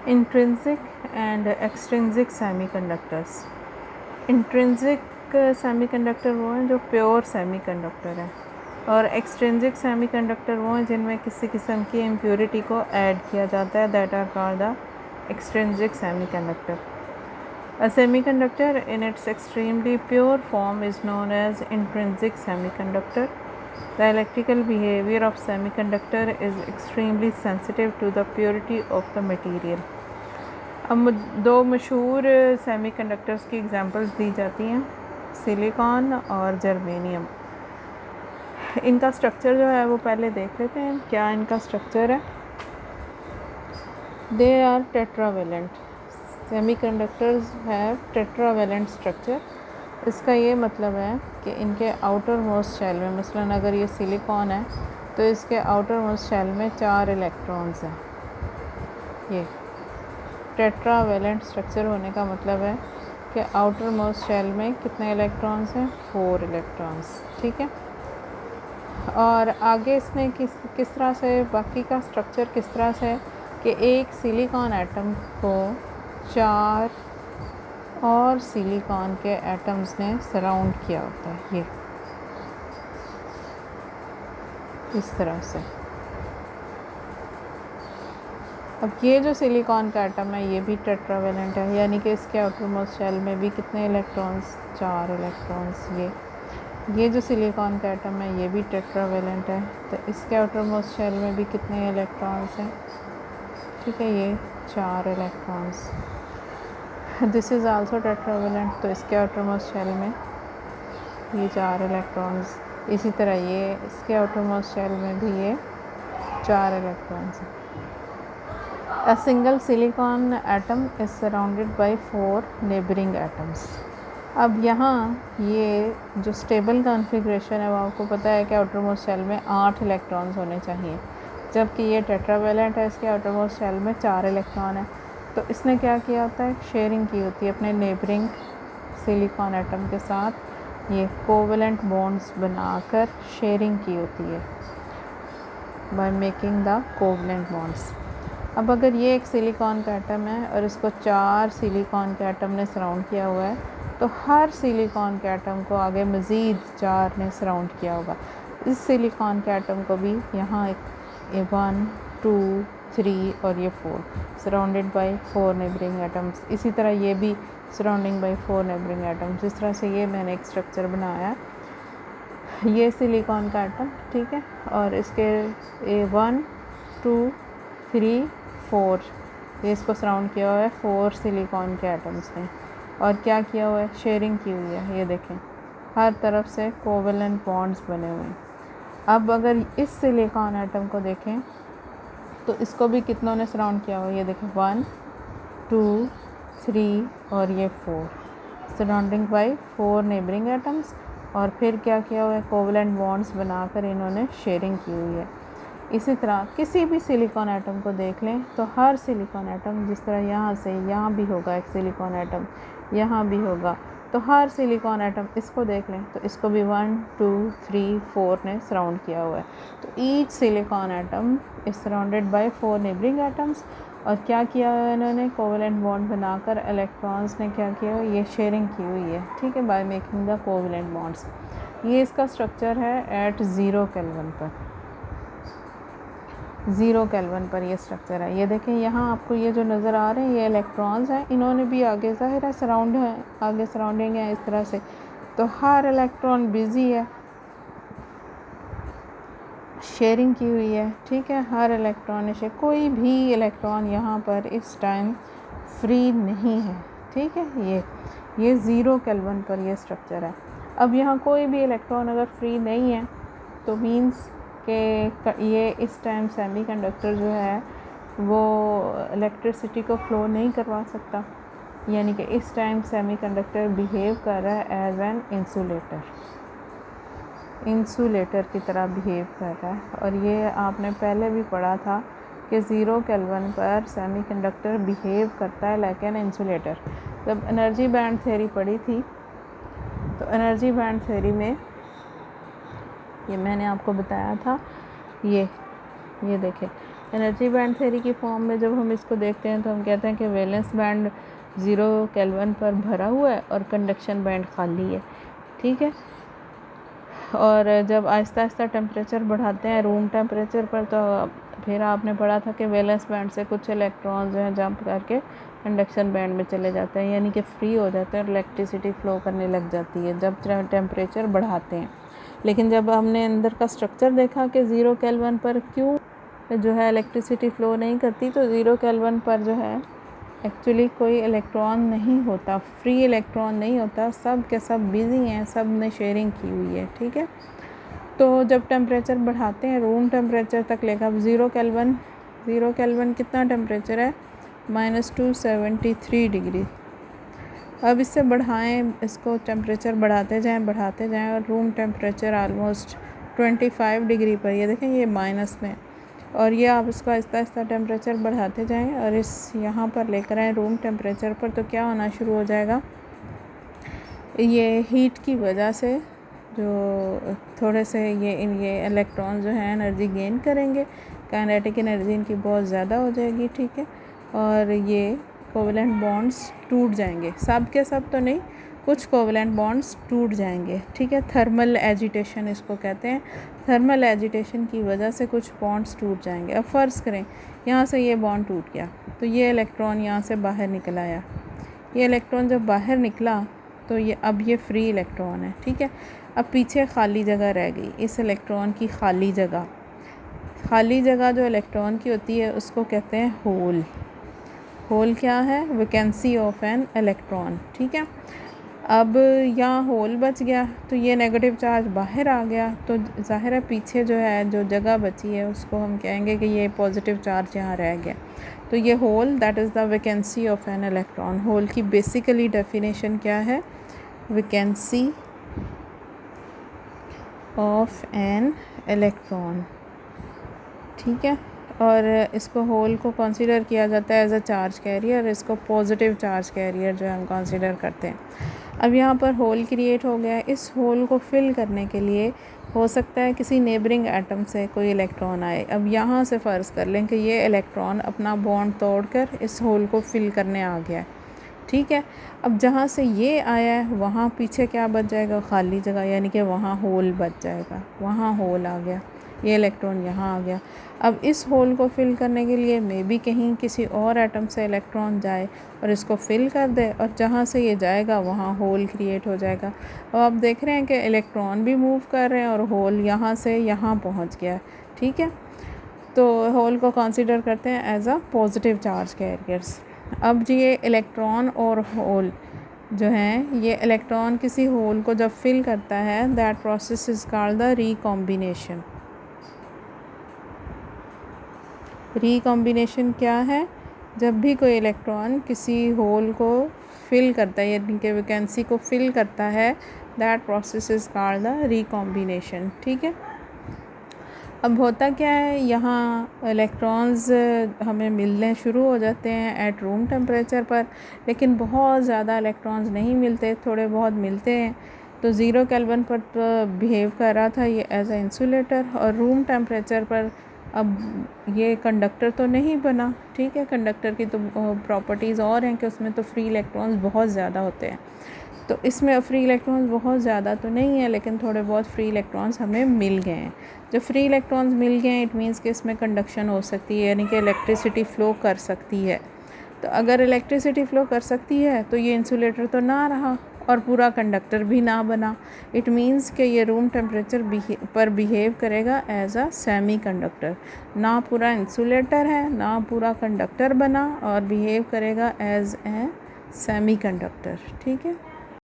Intrinsic and extrinsic semiconductors. Intrinsic semiconductor वो हैं जो प्योर सेमीकंडक्टर है, और एक्सट्रिंसिक सेमीकंडक्टर वो हैं जिनमें किसी किस्म की इम्प्योरिटी को ऐड किया जाता है, that are called the extrinsic semiconductor. A semiconductor in its extremely pure form is known as intrinsic semiconductor. The electrical behavior of semiconductor is extremely sensitive to the purity of the material. अब दो मशहूर semiconductors की examples दी जाती हैं, silicon और germanium. इनका structure जो है वो पहले देख लेते हैं क्या इनका स्ट्रक्चर है। They are tetravalent. Semiconductors have tetravalent structure. इसका ये मतलब है कि इनके आउटर मोस्ट शेल में, मसलन अगर ये सिलिकॉन है तो इसके आउटर मोस्ट शेल में 4 इलेक्ट्रॉन्स हैं। ये टेट्रावेलेंट स्ट्रक्चर होने का मतलब है कि आउटर मोस्ट शेल में कितने इलेक्ट्रॉन्स हैं? 4 इलेक्ट्रॉन्स, ठीक है। और आगे इसमें किस तरह से बाकी का स्ट्रक्चर किस तरह से है कि एक सिलिकॉन एटम को 4 और सिलिकॉन के एटम्स ने सराउंड किया होता है, ये इस तरह से। अब ये जो सिलिकॉन का एटम है ये भी टेट्रावेलेंट है, यानी कि इसके आउटर मोस्ट शेल में भी कितने इलेक्ट्रॉन्स? 4 इलेक्ट्रॉन्स। ये जो सिलिकॉन का एटम है ये भी टेट्रावेलेंट है, तो इसके आउटर मोस्ट शेल में भी कितने इलेक्ट्रॉन्स हैं? ठीक है, ये 4 electrons. This is also tetravalent, तो इसके आउटर मोस्ट शेल में ये 4 इलेक्ट्रॉन्स। इसी तरह ये इसके आउटर मोस्ट शेल में भी ये 4 इलेक्ट्रॉन्स हैं। A single silicon atom is surrounded by 4 neighboring atoms. अब यहाँ ये जो स्टेबल कॉन्फ़िगरेशन है वो आपको पता है कि आउटर मोस्ट शेल में 8 इलेक्ट्रॉन्स होने चाहिए, जबकि ये टेट्रावेलेंट है, इसके आउटर मोस्ट शेल में 4 इलेक्ट्रॉन है। तो इसने क्या किया होता है? शेयरिंग की होती है अपने नेबरिंग सिलिकॉन एटम के साथ, ये कोवेलेंट बॉन्ड्स बनाकर शेयरिंग की होती है by making the covalent bonds. अब अगर ये एक सिलिकॉन का एटम है और इसको 4 सिलिकॉन के एटम ने सराउंड किया हुआ है, तो हर सिलिकॉन के एटम को आगे मज़ीद 4 ने सराउंड किया होगा। इस सिलिकॉन के एटम को भी यहाँ एक 1 2 3 और ये 4 सराउंडेड बाय 4 नेबरिंग एटम्स। इसी तरह ये भी सराउंडिंग बाय 4 नेबरिंग एटम्स। इस तरह से ये मैंने एक स्ट्रक्चर बनाया। ये सिलिकॉन का एटम, ठीक है, और इसके 1 2 3 4 ये इसको सराउंड किया हुआ है 4 सिलिकॉन के एटम्स ने, और क्या किया हुआ है? शेयरिंग की हुई है। ये देखें हर तरफ से कोवेलेंट बॉन्ड्स बने हुए हैं। अब अगर इस सिलिकॉन एटम को देखें तो इसको भी कितनों ने सराउंड किया हुआ है? ये देखें 1 2 3 और ये 4 सराउंडिंग बाय 4 नेबरिंग एटम्स। और फिर क्या किया हुआ है? कोवेलेंट बॉन्ड्स बनाकर इन्होंने शेयरिंग की हुई है। इसी तरह किसी भी सिलिकॉन एटम को देख लें तो हर सिलिकॉन एटम, जिस तरह यहाँ से यहाँ भी होगा एक सिलिकॉन एटम, यहाँ भी होगा, तो हर सिलिकॉन एटम, इसको देख लें तो इसको भी 1 2 3 4 ने सराउंड किया हुआ है। तो each silicon atom is surrounded by 4 neighbouring atoms. और क्या किया है इन्होंने? कोवेलेंट बॉन्ड बनाकर इलेक्ट्रॉन्स ने क्या किया? ये शेयरिंग की हुई है, ठीक है, by making the covalent bonds. ये इसका स्ट्रक्चर है एट 0 केल्विन पर। 0 केल्विन पर ये स्ट्रक्चर है। ये देखें यहाँ आपको ये जो नज़र आ रहे हैं ये इलेक्ट्रॉन्स हैं, इन्होंने भी आगे ज़ाहिर है सराउंड है, आगे सराउंडिंग है इस तरह से। तो हर इलेक्ट्रॉन बिज़ी है, शेयरिंग की हुई है, ठीक है, हर इलेक्ट्रॉन से। कोई भी इलेक्ट्रॉन यहाँ पर इस टाइम फ्री नहीं है, ठीक है। ये 0 केल्विन पर ये स्ट्रक्चर है। अब यहाँ कोई भी इलेक्ट्रॉन अगर फ्री नहीं है तो मीन्स कि ये इस टाइम सेमीकंडक्टर जो है वो इलेक्ट्रिसिटी को फ़्लो नहीं करवा सकता, यानी कि इस टाइम सेमीकंडक्टर बिहेव कर रहा है एज एन इंसुलेटर की तरह बिहेव कर रहा है। और ये आपने पहले भी पढ़ा था कि 0 केल्विन पर सेमीकंडक्टर बिहेव करता है लाइक एन इंसुलेटर। जब एनर्जी बैंड थ्योरी पढ़ी थी तो एनर्जी बैंड थ्योरी में ये मैंने आपको बताया था, ये देखें एनर्जी बैंड थ्योरी की फॉर्म में जब हम इसको देखते हैं तो हम कहते हैं कि वैलेंस बैंड 0 केल्विन पर भरा हुआ है और कंडक्शन बैंड खाली है, ठीक है। और जब आहिस्ता आहिस्ता टेम्परेचर बढ़ाते हैं रूम टेम्परेचर पर, तो फिर आपने पढ़ा था कि वैलेंस बैंड से कुछ इलेक्ट्रॉन जो हैं जंप करके कंडक्शन बैंड में चले जाते हैं, यानी कि फ्री हो जाते हैं और इलेक्ट्रिसिटी फ़्लो करने लग जाती है जब टेम्परेचर बढ़ाते हैं। लेकिन जब हमने अंदर का स्ट्रक्चर देखा कि 0 केल्विन पर क्यों जो है इलेक्ट्रिसिटी फ़्लो नहीं करती, तो 0 केल्विन पर जो है एक्चुअली कोई इलेक्ट्रॉन नहीं होता, फ्री इलेक्ट्रॉन नहीं होता, सब के सब बिज़ी हैं, सब ने शेयरिंग की हुई है, ठीक है। तो जब टेम्परेचर बढ़ाते हैं रूम टेम्परेचर तक लेकर, अब 0 केल्विन कितना टेम्परेचर है, -273 डिग्री। अब इससे बढ़ाएं, इसको टेम्परेचर बढ़ाते जाएं और रूम टेम्परेचर ऑलमोस्ट 25 डिग्री पर, ये देखें ये माइनस में, और ये आप इसको आहिस्ता आहिस्ता टेम्परेचर बढ़ाते जाएं और इस यहाँ पर लेकर आएँ रूम टेम्परेचर पर, तो क्या होना शुरू हो जाएगा, ये हीट की वजह से जो थोड़े से ये इलेक्ट्रॉन जो हैं एनर्जी गेन करेंगे, काइनेटिक एनर्जी इनकी बहुत ज़्यादा हो जाएगी, ठीक है। और ये कोवेलेंट बॉन्ड्स टूट जाएंगे, सब के सब तो नहीं, कुछ कोवेलेंट बॉन्ड्स टूट जाएंगे, ठीक है। थर्मल एजिटेशन इसको कहते हैं, थर्मल एजिटेशन की वजह से कुछ बॉन्ड्स टूट जाएंगे। अब फ़र्ज़ करें यहाँ से ये बॉन्ड टूट गया, तो ये इलेक्ट्रॉन यहाँ से बाहर निकल आया, ये इलेक्ट्रॉन जब बाहर निकला तो अब ये फ्री इलेक्ट्रॉन है, ठीक है। अब पीछे खाली जगह रह गई, इस इलेक्ट्रॉन की खाली जगह जो इलेक्ट्रॉन की होती है उसको कहते हैं होल। होल क्या है, वैकेंसी ऑफ एन इलेक्ट्रॉन, ठीक है। अब यहाँ होल बच गया तो ये नेगेटिव चार्ज बाहर आ गया, तो ज़ाहिर है पीछे जो है जो जगह बची है उसको हम कहेंगे कि ये पॉजिटिव चार्ज यहाँ रह गया। तो ये hole that is the vacancy of an electron. Hole की बेसिकली डेफिनेशन क्या है, वैकेंसी ऑफ एन इलेक्ट्रॉन, ठीक है। और इसको होल को कंसीडर किया जाता है एज अ चार्ज कैरियर, इसको पॉजिटिव चार्ज कैरियर जो हम कंसीडर करते हैं। अब यहाँ पर होल क्रिएट हो गया, इस होल को फिल करने के लिए हो सकता है किसी नेबरिंग एटम से कोई इलेक्ट्रॉन आए। अब यहाँ से फ़र्ज़ कर लें कि ये इलेक्ट्रॉन अपना बॉन्ड तोड़कर इस होल को फिल करने आ गया है, ठीक है। अब जहाँ से ये आया है वहाँ पीछे क्या बच जाएगा, खाली जगह, यानी कि वहाँ होल बच जाएगा, वहाँ होल आ गया, ये इलेक्ट्रॉन यहाँ आ गया। अब इस होल को फिल करने के लिए मे बी कहीं किसी और एटम से इलेक्ट्रॉन जाए और इसको फिल कर दे, और जहाँ से ये जाएगा वहाँ होल क्रिएट हो जाएगा। अब आप देख रहे हैं कि इलेक्ट्रॉन भी मूव कर रहे हैं और होल यहाँ से यहाँ पहुँच गया, ठीक है। तो होल को कंसिडर करते हैं as a positive charge carriers. अब ये इलेक्ट्रॉन और होल जो हैं, ये इलेक्ट्रॉन किसी होल को जब फिल करता है, that process is called the recombination. Recombination क्या है, जब भी कोई इलेक्ट्रॉन किसी होल को फिल करता है, यानी कि वैकेंसी को फिल करता है, that process is called the recombination, ठीक है। अब होता क्या है, यहाँ इलेक्ट्रॉन्स हमें मिलने शुरू हो जाते हैं एट रूम टेम्परेचर पर, लेकिन बहुत ज़्यादा इलेक्ट्रॉन्स नहीं मिलते, थोड़े बहुत मिलते हैं। तो 0 केल्विन पर बिहेव कर रहा था ये एज ए इंसुलेटर, और रूम टेम्परेचर पर अब ये कंडक्टर तो नहीं बना, ठीक है। कंडक्टर की तो प्रॉपर्टीज़ और हैं कि उसमें तो फ्री इलेक्ट्रॉन्स बहुत ज़्यादा होते हैं, तो इसमें फ्री इलेक्ट्रॉन्स बहुत ज़्यादा तो नहीं है, लेकिन थोड़े बहुत फ्री इलेक्ट्रॉन्स हमें मिल गए हैं। जब फ्री इलेक्ट्रॉन्स मिल गए हैं इट मीन्स कि इसमें कंडक्शन हो सकती है, यानी कि इलेक्ट्रिसिटी फ़्लो कर सकती है। तो अगर इलेक्ट्रिसिटी फ़्लो कर सकती है तो ये इंसुलेटर तो ना रहा और पूरा कंडक्टर भी ना बना। इट मीन्स कि ये रूम टेम्परेचर पर बिहेव करेगा एज अ सेमी कंडक्टर, ना पूरा इंसुलेटर है ना पूरा कंडक्टर बना, और बिहेव करेगा एज ए सेमी कंडक्टर, ठीक है।